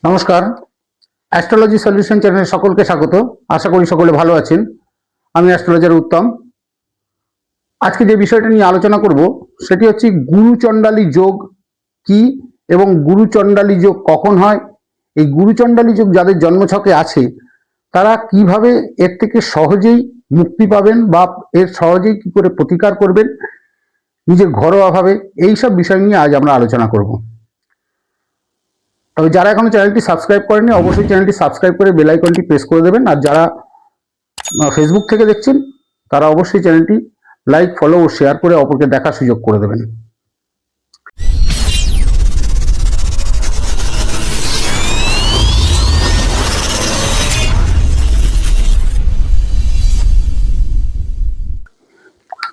নমস্কার, astrology solution চ্যানেলে সকলকে স্বাগত। আশা করি সকলে ভালো আছেন। আমি অ্যাস্ট্রোলজার উত্তম। আজকে যে বিষয়টা নিয়ে আলোচনা করব সেটি হচ্ছে গুরুচণ্ডালী যোগ কি এবং গুরুচণ্ডালী যোগ কখন হয়। এই গুরুচণ্ডালী যোগ যাদের জন্মছকে আছে তারা কিভাবে এর থেকে সহজেই মুক্তি পাবেন বা এর সহজেই কি করে প্রতিকার করবেন নিজের ঘরোয়াভাবে, এইসব বিষয় নিয়ে আজ আমরা আলোচনা করব। তবে যারা এখনো চ্যানেলটি সাবস্ক্রাইব করেনি অবশ্যই চ্যানেলটি সাবস্ক্রাইব করে বেল আইকনটি প্রেস করে দেবেন। আর যারা ফেসবুক থেকে দেখছেন তারা অবশ্যই চ্যানেলটি লাইক, ফলো ও শেয়ার করে অপরকে দেখার সুযোগ করে দেবেন।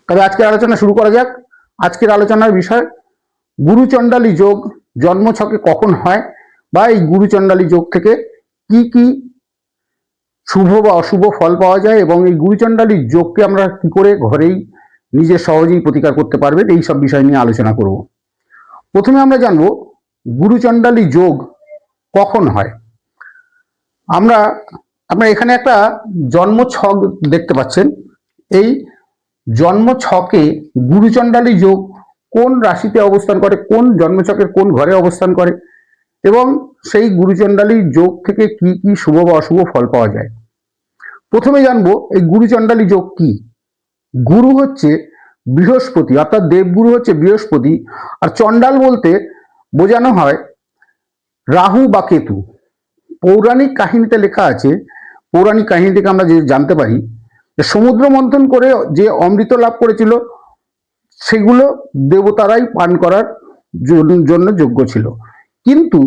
তবে আজকের আলোচনা শুরু করা যাক। আজকের আলোচনার বিষয় গুরুচণ্ডালী যোগ জন্মছকে কখন হয় বা এই গুরুচণ্ডালী যোগ থেকে কি কি শুভ বা অশুভ ফল পাওয়া যায় এবং এই গুরুচণ্ডালী যোগকে আমরা কি করে ঘরেই নিজে সহজেই প্রতিকার করতে পারবেন, এই সব বিষয় নিয়ে আলোচনা করব। প্রথমে আমরা জানব গুরুচণ্ডালী যোগ কখন হয়। আপনারা এখানে একটা জন্ম ছক দেখতে পাচ্ছেন। এই জন্ম ছকে গুরুচণ্ডালী যোগ কোন রাশিতে অবস্থান করে, কোন জন্মছকের কোন ঘরে অবস্থান করে এবং সেই গুরুচণ্ডালী যোগ থেকে কি কি শুভ বা অশুভ ফল পাওয়া যায়। প্রথমে জানবো এই গুরুচণ্ডালী যোগ কি। গুরু হচ্ছে বৃহস্পতি, অর্থাৎ দেবগুরু হচ্ছে বৃহস্পতি, আর চণ্ডাল বলতে বোঝানো হয় রাহু বা কেতু। পৌরাণিক কাহিনীতে লেখা আছে, পৌরাণিক কাহিনী থেকে আমরা যে জানতে পারি যে সমুদ্র মন্থন করে যে অমৃত লাভ করেছিল সেগুলো দেবতারাই পান করার জন্য যোগ্য ছিল। কিন্তু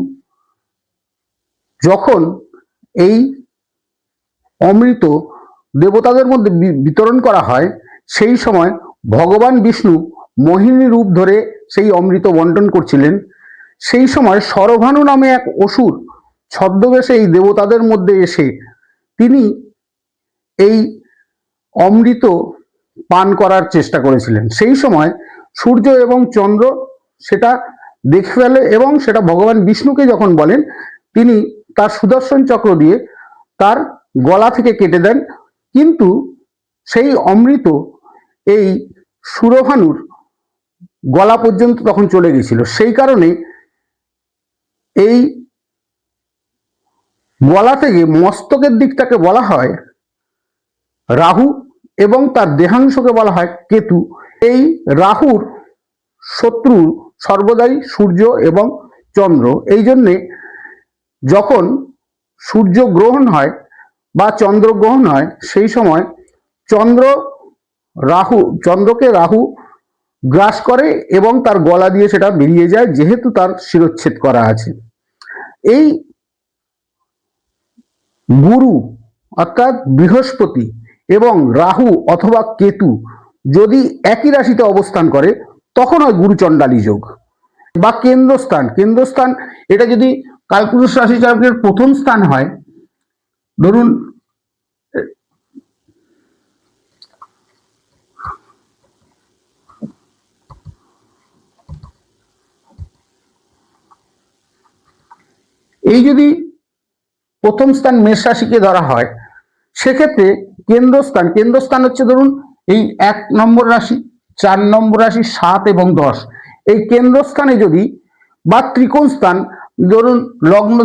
যখন এই অমৃত দেবতাদের মধ্যে বিতরণ করা হয় সেই সময় ভগবান বিষ্ণু মোহিনী রূপ ধরে সেই অমৃত বন্টন করছিলেন। সেই সময় শরভানু নামে এক অসুর ছদ্মবেশে এই দেবতাদের মধ্যে এসে তিনি এই অমৃত পান করার চেষ্টা করেছিলেন। সেই সময় সূর্য এবং চন্দ্র সেটা দেখে ফেলে এবং সেটা ভগবান বিষ্ণুকে যখন বলেন তিনি তার সুদর্শন চক্র দিয়ে তার গলা থেকে কেটে দেন। কিন্তু সেই অমৃত এই সুরভানুর গলা পর্যন্ত তখন চলে গেছিল। সেই কারণে এই গলা থেকে মস্তকের দিকটাকে বলা হয় রাহু এবং তার দেহাংশকে বলা হয় কেতু। এই রাহুর শত্রু সর্বদাই সূর্য এবং চন্দ্র। এই জন্যে যখন সূর্য গ্রহণ হয় বা চন্দ্র গ্রহণ হয় সেই সময় চন্দ্রকে রাহু গ্রাস করে এবং তার গলা দিয়ে সেটা বেরিয়ে যায়, যেহেতু তার শিরচ্ছেদ করা আছে। এই গুরু অর্থাৎ বৃহস্পতি এবং রাহু অথবা কেতু যদি একই রাশিতে অবস্থান করে তখন হয় গুরুচণ্ডালী যোগ বা কেন্দ্রস্থান। কেন্দ্রস্থান এটা যদি কালপুরুষ রাশি চক্রের প্রথম স্থান হয়, ধরুন এই যদি প্রথম স্থান মেষ রাশিকে ধরা হয় সেক্ষেত্রে কেন্দ্রস্থান হচ্ছে ধরুন এই 1 নম্বর রাশি, 4 নম্বর রাশি, 7 এবং 10 এই কেন্দ্রস্থানে যদি বা ত্রিকোণ স্থান, ধরুন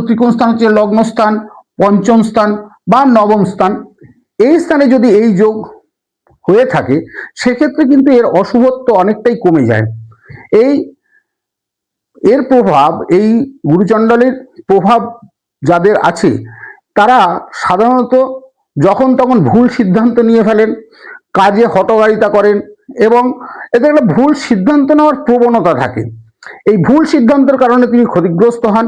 ত্রিকোণ স্থান হচ্ছে লগ্নস্থান, পঞ্চম স্থান বা নবম স্থান, এই স্থানে যদি এই যোগ হয়ে থাকে সেক্ষেত্রে কিন্তু এর অশুভত্ব অনেকটাই কমে যায়। এর প্রভাব, এই গুরুচণ্ডালীর প্রভাব যাদের আছে তারা সাধারণত যখন তখন ভুল সিদ্ধান্ত নিয়ে ফেলেন, কাজে হঠকারিতা করেন এবং এদের একটা ভুল সিদ্ধান্ত নেওয়ার প্রবণতা থাকে। এই ভুল সিদ্ধান্তের কারণে তিনি ক্ষতিগ্রস্ত হন।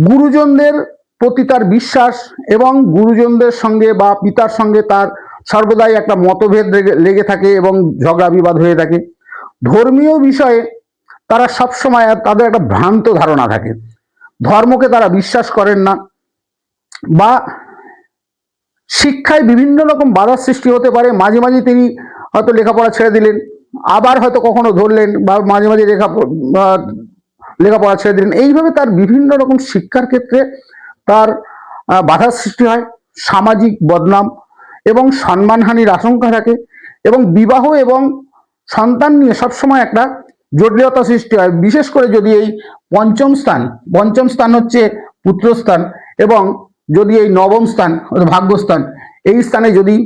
গুরুজনদের প্রতি তার বিশ্বাস এবং গুরুজনদের সঙ্গে বা পিতার সঙ্গে তার সর্বদাই একটা মতভেদ লেগে থাকে এবং ঝগড়া বিবাদ হয়ে থাকে। ধর্মীয় বিষয়ে তারা সবসময় তাদের একটা ভ্রান্ত ধারণা থাকে, ধর্মকে তারা বিশ্বাস করেন না বা শিক্ষায় বিভিন্ন রকম বাধার সৃষ্টি হতে পারে। মাঝে মাঝে তিনি হয়তো লেখাপড়া ছেড়ে দিলেন, আবার হয়তো কখনো ধরলেন বা মাঝে মাঝে লেখাপড়া ছেড়ে দিলেন। এইভাবে তার বিভিন্ন রকম শিক্ষার ক্ষেত্রে তার বাধার সৃষ্টি হয়, সামাজিক বদনাম এবং সম্মানহানির আশঙ্কা থাকে, এবং বিবাহ এবং সন্তান নিয়ে সবসময় একটা জটিলতা সৃষ্টি হয়। বিশেষ করে যদি এই পঞ্চম স্থান হচ্ছে পুত্রস্থান, এবং যদি এই নবম স্থান ভাগ্যস্থান, এই স্থানে যদি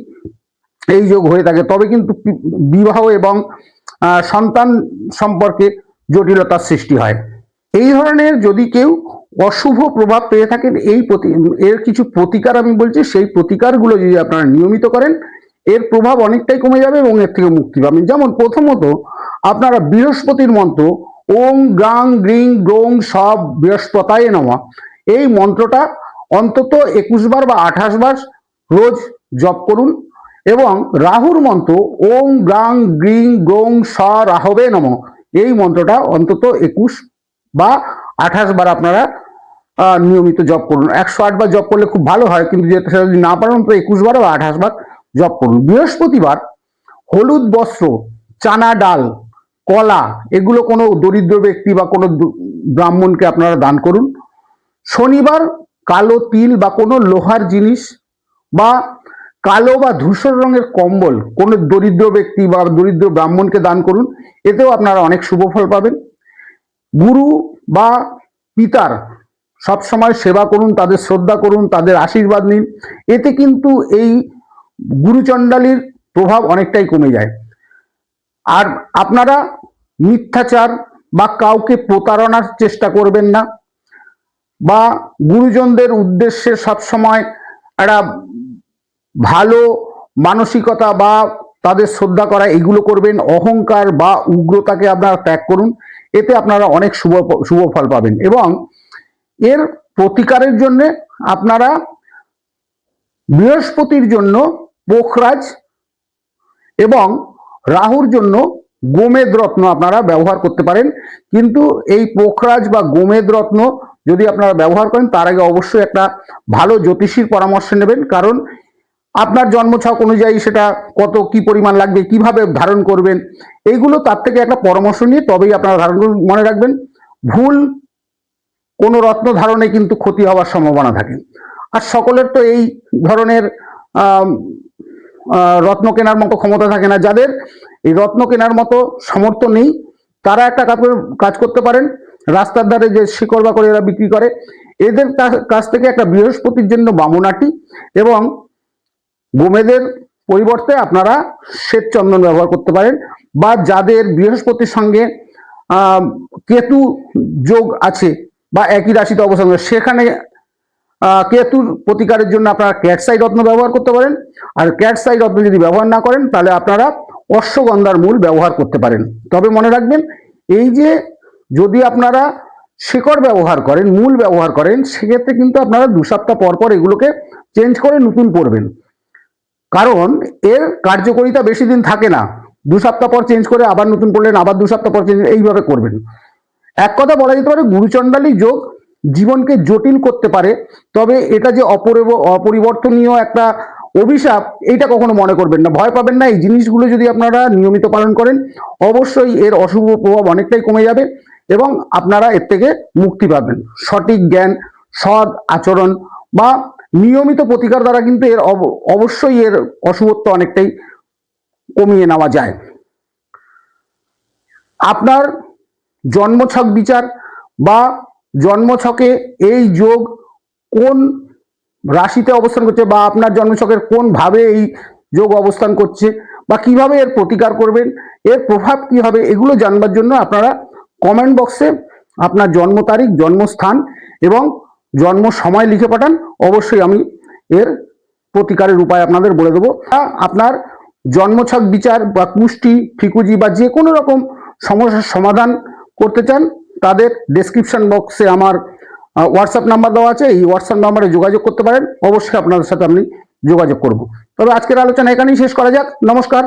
এই যোগ হয়ে থাকে তবে কিন্তু বিবাহ এবং সন্তান সম্পর্কে জটিলতার সৃষ্টি হয়। এই ধরনের যদি কেউ অশুভ প্রভাব পেয়ে থাকেন, এর কিছু প্রতিকার আমি বলছি, সেই প্রতিকারগুলো যদি আপনারা নিয়মিত করেন এর প্রভাব অনেকটাই কমে যাবে এবং এর থেকে মুক্তি পাবেন। যেমন প্রথমত আপনারা বৃহস্পতির মন্ত্র ওং গ্রাং গ্রিং গ্রোং সব বৃহস্পতায় নমঃ, এই মন্ত্রটা অন্তত 21 বার বা 28 বার রোজ জপ করুন। এবং রাহুর মন্ত্র ওং গ্রাং গ্রিং গ্রোং স রাহবে নমঃ, এই মন্ত্রটা অন্তত 21 বা 28 বার আপনারা নিয়মিত জপ করুন। 108 বার জপ করলে খুব ভালো হয়, কিন্তু সেটা যদি না পারেন তো 21 বার বা 28 বার জপ করুন। বৃহস্পতিবার হলুদ বস্ত্র, চানা ডাল, কলা এগুলো কোনো দরিদ্র ব্যক্তি বা কোনো ব্রাহ্মণকে আপনারা দান করুন। শনিবার কালো তিল বা কোনো লোহার জিনিস বা কালো বা ধূসর রঙের কম্বল কোনো দরিদ্র ব্যক্তি বা দরিদ্র ব্রাহ্মণকে দান করুন, এতেও আপনারা অনেক শুভ ফল পাবেন। গুরু বা পিতার সবসময় সেবা করুন, তাদের শ্রদ্ধা করুন, তাদের আশীর্বাদ নিন, এতে কিন্তু এই গুরুচণ্ডালীর প্রভাব অনেকটাই কমে যায়। আর আপনারা মিথ্যাচার বা কাউকে প্রতারণার চেষ্টা করবেন না, বা গুরুজনদের উদ্দেশ্যে সবসময় একটা ভালো মানসিকতা বা তাদের শ্রদ্ধা করা এগুলো করবেন। অহংকার বা উগ্রতাকে আপনারা ত্যাগ করুন, এতে আপনারা অনেক শুভ ফল পাবেন। এবং এর প্রতিকারের জন্য আপনারা বৃহস্পতির জন্য পোখরাজ এবং রাহুর জন্য গোমেদ রত্ন আপনারা ব্যবহার করতে পারেন। কিন্তু এই পোখরাজ বা গোমেদ রত্ন যদি আপনারা ব্যবহার করেন তার আগে অবশ্যই একটা ভালো জ্যোতিষীর পরামর্শ নেবেন, কারণ আপনার জন্মছক অনুযায়ী সেটা কত কি পরিমাণ লাগবে, কিভাবে ধারণ করবেন, এইগুলো তার থেকে একটা পরামর্শ নিয়ে তবেই আপনারা ধারণ করুন। মনে রাখবেন, ভুল কোনো রত্ন ধারণে কিন্তু ক্ষতি হওয়ার সম্ভাবনা থাকে। আর সকলের তো এই ধরনের রত্ন কেনার মতো ক্ষমতা থাকে না। যাদের এই রত্ন কেনার মতো সামর্থ্য নেই তারা একটা কাজ করতে পারেন, রাস্তার ধারে যে শিকড় বাকড় এরা বিক্রি করে, এদের কাছ থেকে একটা বৃহস্পতির জন্য বামনাটি এবং গোমেদের পরিবর্তে আপনারা শ্বেত চন্দন ব্যবহার করতে পারেন। বা যাদের বৃহস্পতির সঙ্গে কেতু যোগ আছে বা একই রাশিতে অবস্থান করে, সেখানে কেতুর প্রতিকারের জন্য আপনারা ক্যাটসাই রত্ন ব্যবহার করতে পারেন। আর ক্যাটসাই রত্ন যদি ব্যবহার না করেন তাহলে আপনারা অশ্বগন্ধার মূল ব্যবহার করতে পারেন। তবে মনে রাখবেন, এই যে যদি আপনারা শিকড় ব্যবহার করেন, মূল ব্যবহার করেন, সেক্ষেত্রে কিন্তু আপনারা 2 সপ্তাহ পর পর এগুলোকে চেঞ্জ করে নতুন পড়বেন, কারণ এর কার্যকারিতা বেশি দিন থাকে না। 2 সপ্তাহ পর চেঞ্জ করে আবার নতুন পড়লেন, আবার 2 সপ্তাহ পর চেঞ্জ, এইভাবে করবেন। এক কথা বলা যেতে পারে, গুরুচণ্ডালী যোগ জীবনকে জটিল করতে পারে, তবে এটা যে অপরিবর্তনীয় একটা অভিশাপ এইটা কখনো মনে করবেন না, ভয় পাবেন না। এই জিনিসগুলো যদি আপনারা নিয়মিত পালন করেন অবশ্যই এর অশুভ প্রভাব অনেকটাই কমে যাবে এবং আপনারা এর থেকে মুক্তি পাবেন। সঠিক জ্ঞান, সৎ আচরণ বা নিয়মিত প্রতিকার দ্বারা কিন্তু এর অবশ্যই এর অশুভত্ব অনেকটাই কমিয়ে নেওয়া যায়। আপনার জন্মছক বিচার বা জন্মছকে এই যোগ কোন রাশিতে অবস্থান করছে বা আপনার জন্মছকের কোন ভাবে এই যোগ অবস্থান করছে বা কিভাবে এর প্রতিকার করবেন, এর প্রভাব কি হবে, এগুলো জানবার জন্য আপনারা কমেন্ট বক্সে আপনার জন্ম তারিখ, জন্মস্থান এবং জন্ম সময় লিখে পাঠান। অবশ্যই আমি এর প্রতিকারের উপায় আপনাদের বলে দেবো। আপনার জন্মছক বিচার বা কুষ্টি, ঠিকুজি বা যে কোনো রকম সমস্যার সমাধান করতে চান তাদের ডেসক্রিপশন বক্সে আমার হোয়াটসঅ্যাপ নাম্বার দেওয়া আছে, এই হোয়াটসঅ্যাপ নাম্বারে যোগাযোগ করতে পারেন। অবশ্যই আপনাদের সাথে আমি যোগাযোগ করব। তবে আজকের আলোচনা এখানেই শেষ করা যাক। নমস্কার।